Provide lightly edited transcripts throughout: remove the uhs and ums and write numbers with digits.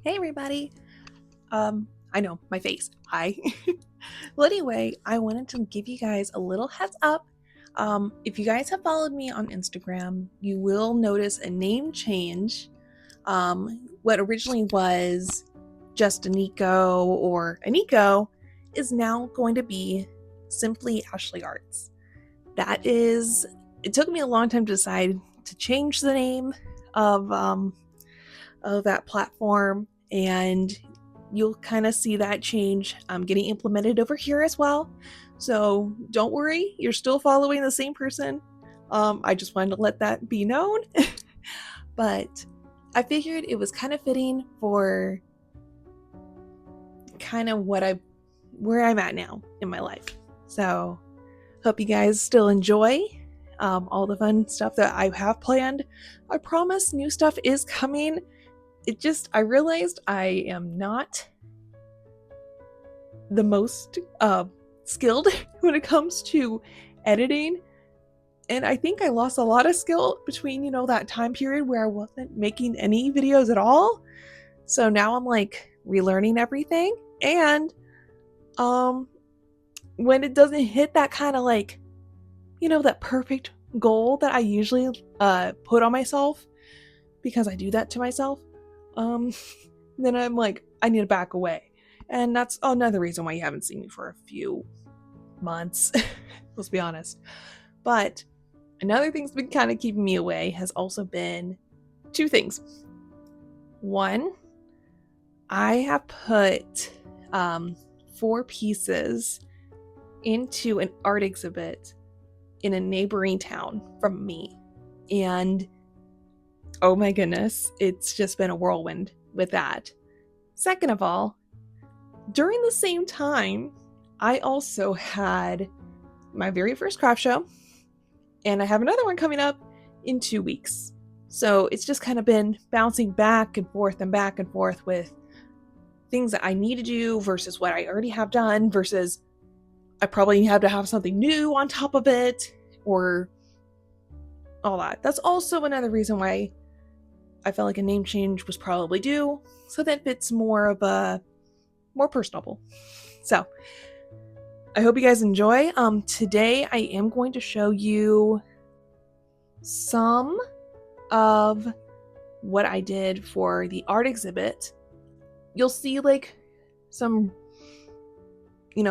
Hey everybody. I know my face. Hi. Well, anyway, I wanted to give you guys a little heads up. If you guys have followed me on Instagram, you will notice a name change. What originally was just Aniko or Aniko is now going to be simply Ashley Arts. That is, it took me a long time to decide to change the name of that platform, and you'll kind of see that change getting implemented over here as well. So don't worry, you're still following the same person. I just wanted to let that be known. But I figured it was kind of fitting for kind of where I'm at now in my life. So hope you guys still enjoy all the fun stuff that I have planned. I promise new stuff is coming. I realized I am not the most skilled when it comes to editing. And I think I lost a lot of skill between, that time period where I wasn't making any videos at all. So now I'm like relearning everything. And when it doesn't hit that kind of like, that perfect goal that I usually put on myself, because I do that to myself, um, then I'm like, I need to back away. And that's another reason why you haven't seen me for a few months. Let's be honest. But another thing's been kind of keeping me away has also been two things. One, I have put 4 pieces into an art exhibit in a neighboring town from me. And oh my goodness, it's just been a whirlwind with that. Second of all, during the same time, I also had my very first craft show, and I have another one coming up in 2 weeks. So it's just kind of been bouncing back and forth with things that I need to do versus what I already have done versus I probably have to have something new on top of it or all that. That's also another reason why I felt like a name change was probably due, so that it's more personable. So I hope you guys enjoy. Today I am going to show you some of what I did for the art exhibit. You'll see like some,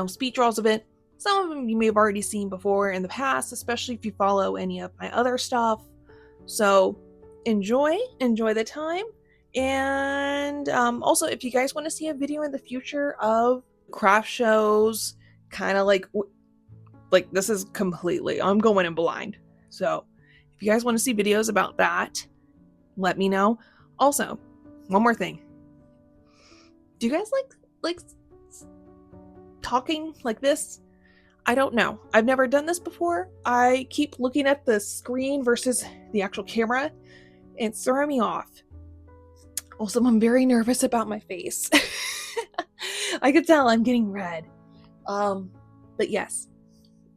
speed draws of it. Some of them you may have already seen before in the past, especially if you follow any of my other stuff. So enjoy the time. And also, if you guys want to see a video in the future of craft shows, kind of like this is completely, I'm going in blind. So if you guys want to see videos about that, let me know. Also, one more thing. Do you guys like talking like this? I don't know. I've never done this before. I keep looking at the screen versus the actual camera. It's throwing me off. Also, I'm very nervous about my face. I could tell I'm getting red. But yes,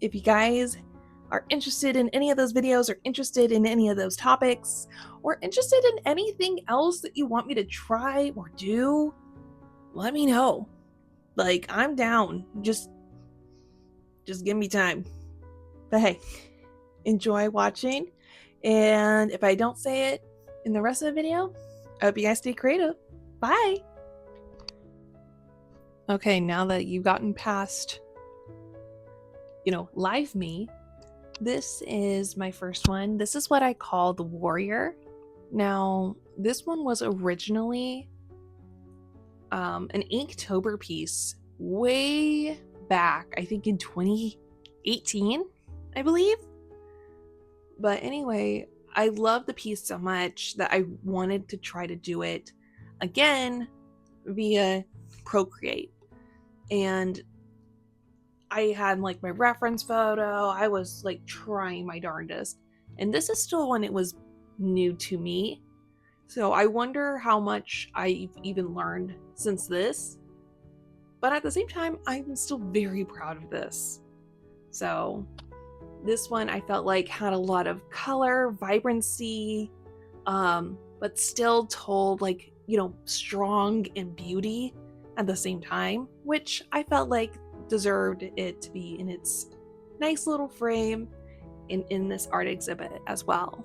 if you guys are interested in any of those videos or interested in any of those topics or interested in anything else that you want me to try or do, let me know. Like, I'm down. Just give me time. But hey, enjoy watching. And if I don't say it in the rest of the video, I hope you guys stay creative. Bye. Okay, now that you've gotten past, live me, this is my first one. This is what I call the Warrior. Now, this one was originally an Inktober piece way back, I think in 2018, I believe. But anyway, I love the piece so much that I wanted to try to do it again via Procreate. And I had like my reference photo. I was like trying my darndest. And this is still when it was new to me. So I wonder how much I've even learned since this. But at the same time, I'm still very proud of this. So this one I felt like had a lot of color, vibrancy, but still told like strong in beauty at the same time, which I felt like deserved it to be in its nice little frame in this art exhibit as well.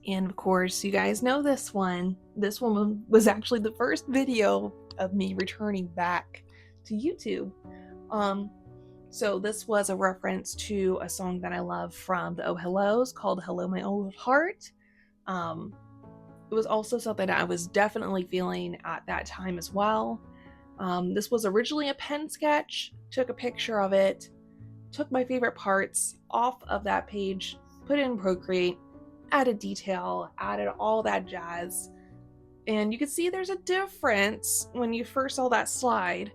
And of course, you guys know this one. This one was actually the first video of me returning back to YouTube. So this was a reference to a song that I love from the Oh Hellos called Hello My Old Heart. It was also something that I was definitely feeling at that time as well. This was originally a pen sketch, took a picture of it, took my favorite parts off of that page, put it in Procreate, added detail, added all that jazz. And you can see there's a difference when you first saw that slide,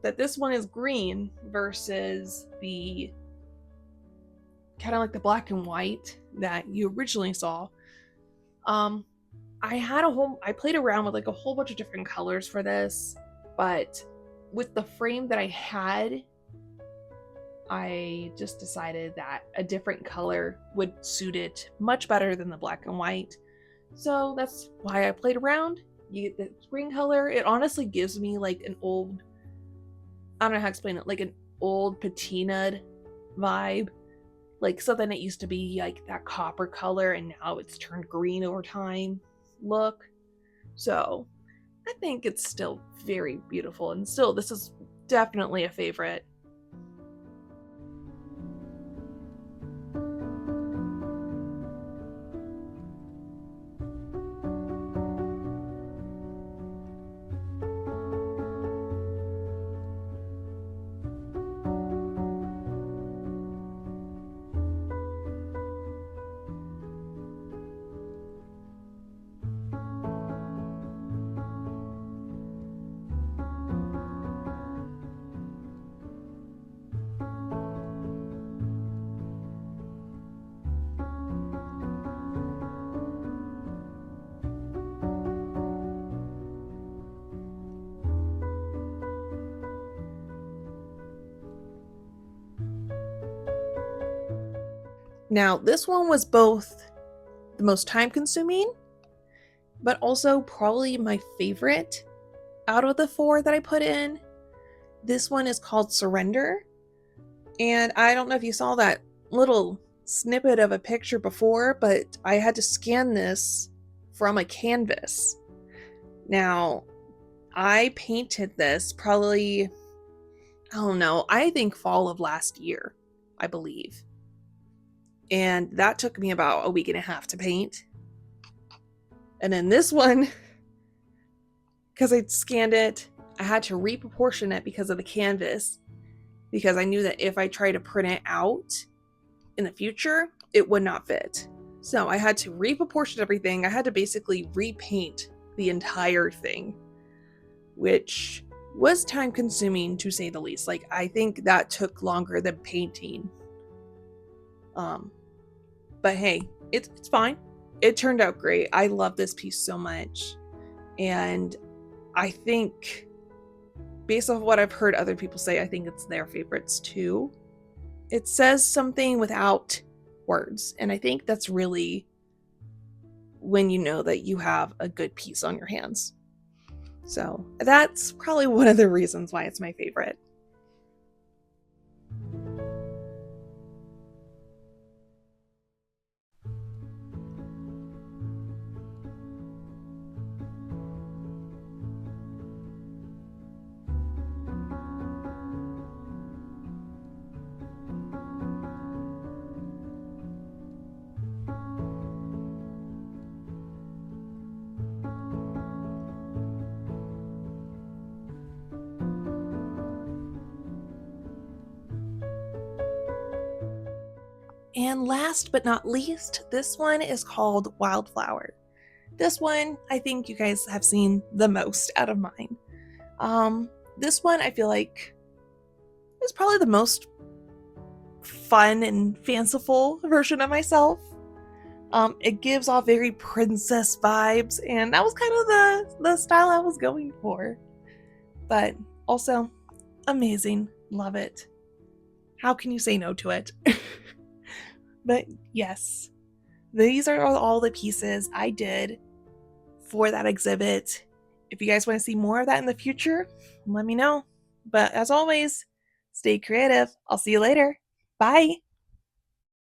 that this one is green versus the kind of like the black and white that you originally saw. I played around with like a whole bunch of different colors for this, but with the frame that I had, I just decided that a different color would suit it much better than the black and white. So that's why I played around. You get the green color. It honestly gives me like an old, I don't know how to explain it, like an old patinaed vibe. Like something that used to be like that copper color and now it's turned green over time look. So I think it's still very beautiful, and still this is definitely a favorite. Now, this one was both the most time consuming, but also probably my favorite out of the four that I put in. This one is called Surrender. And I don't know if you saw that little snippet of a picture before, but I had to scan this from a canvas. Now, I painted this probably, I don't know, I think fall of last year, I believe. And that took me about a week and a half to paint. And then this one, because I scanned it, I had to reproportion it because of the canvas, because I knew that if I tried to print it out in the future, it would not fit. So I had to reproportion everything. I had to basically repaint the entire thing, which was time consuming to say the least. Like, I think that took longer than painting. But hey, it's fine. It turned out great. I love this piece so much. And I think, based off what I've heard other people say, I think it's their favorites too. It says something without words. And I think that's really when you know that you have a good piece on your hands. So that's probably one of the reasons why it's my favorite. And last but not least, this one is called Wildflower. This one, I think you guys have seen the most out of mine. This one, I feel like, is probably the most fun and fanciful version of myself. It gives off very princess vibes, and that was kind of the style I was going for. But also, amazing. Love it. How can you say no to it? But yes, these are all the pieces I did for that exhibit. If you guys want to see more of that in the future, let me know. But as always, stay creative. I'll see you later. Bye.